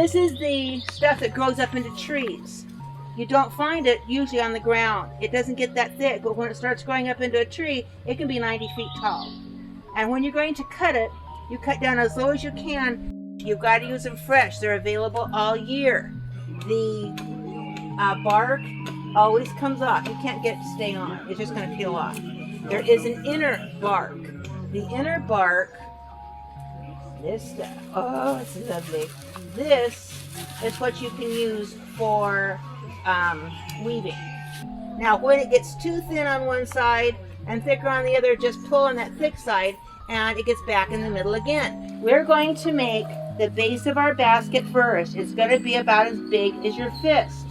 This is the stuff that grows up into trees. You don't find it usually on the ground. It doesn't get that thick, but when it starts growing up into a tree, it can be 90 feet tall. And when you're going to cut it, you cut down as low as you can. You've got to use them fresh. They're available all year. The bark always comes off. You can't get it to stay on. It's just going to peel off. There is an inner bark. The inner bark, this stuff, oh, it's lovely. This is what you can use for weaving. Now, when it gets too thin on one side and thicker on the other, just pull on that thick side and it gets back in the middle again. We're going to make the base of our basket first. It's going to be about as big as your fist.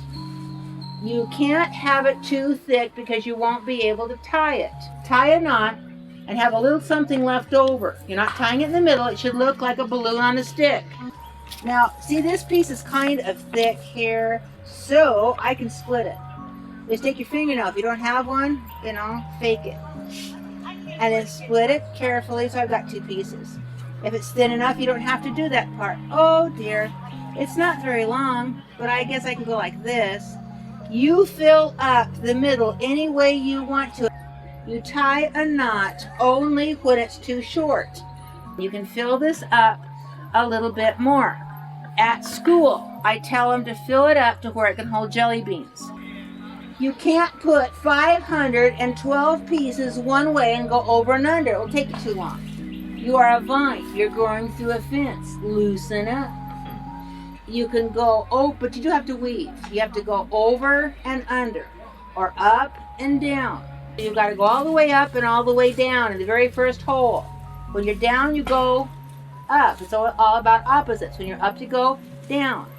You can't have it too thick because you won't be able to tie it. Tie a knot and have a little something left over. You're not tying it in the middle. It should look like a balloon on a stick. Now, see, this piece is kind of thick here, so I can split it. Just take your fingernail. If you don't have one, fake it. And then split it carefully, so I've got two pieces. If it's thin enough, you don't have to do that part. Oh dear, it's not very long, but I guess I can go like this. You fill up the middle any way you want to. You tie a knot only when it's too short. You can fill this up a little bit more. At school, I tell them to fill it up to where it can hold jelly beans. You can't put 512 pieces one way and go over and under. It will take you too long. You are a vine. You're growing through a fence. Loosen up. You can go, but you do have to weave. You have to go over and under, or up and down. You've got to go all the way up and all the way down in the very first hole. When you're down, you go up. It's all about opposites. When you're up, you go down.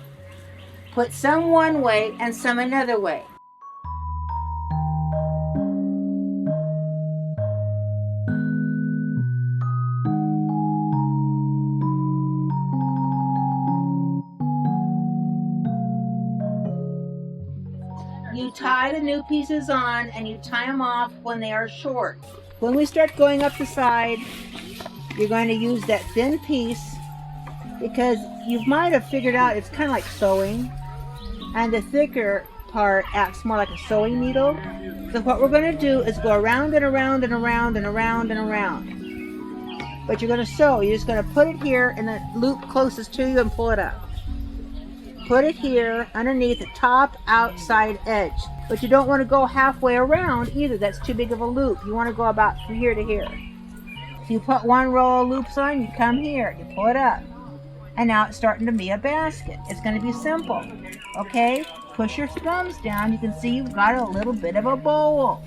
Put some one way and some another way. You tie the new pieces on and you tie them off when they are short. When we start going up the side, you're going to use that thin piece because you might have figured out it's kind of like sewing, and the thicker part acts more like a sewing needle. So what we're going to do is go around and around and around and around and around. But you're going to sew. You're just going to put it here in the loop closest to you and pull it up. Put it here underneath the top outside edge. But you don't want to go halfway around either. That's too big of a loop. You want to go about from here to here. So you put one row of loops on, you come here, you pull it up. And now it's starting to be a basket. It's going to be simple. Okay? Push your thumbs down. You can see you've got a little bit of a bowl.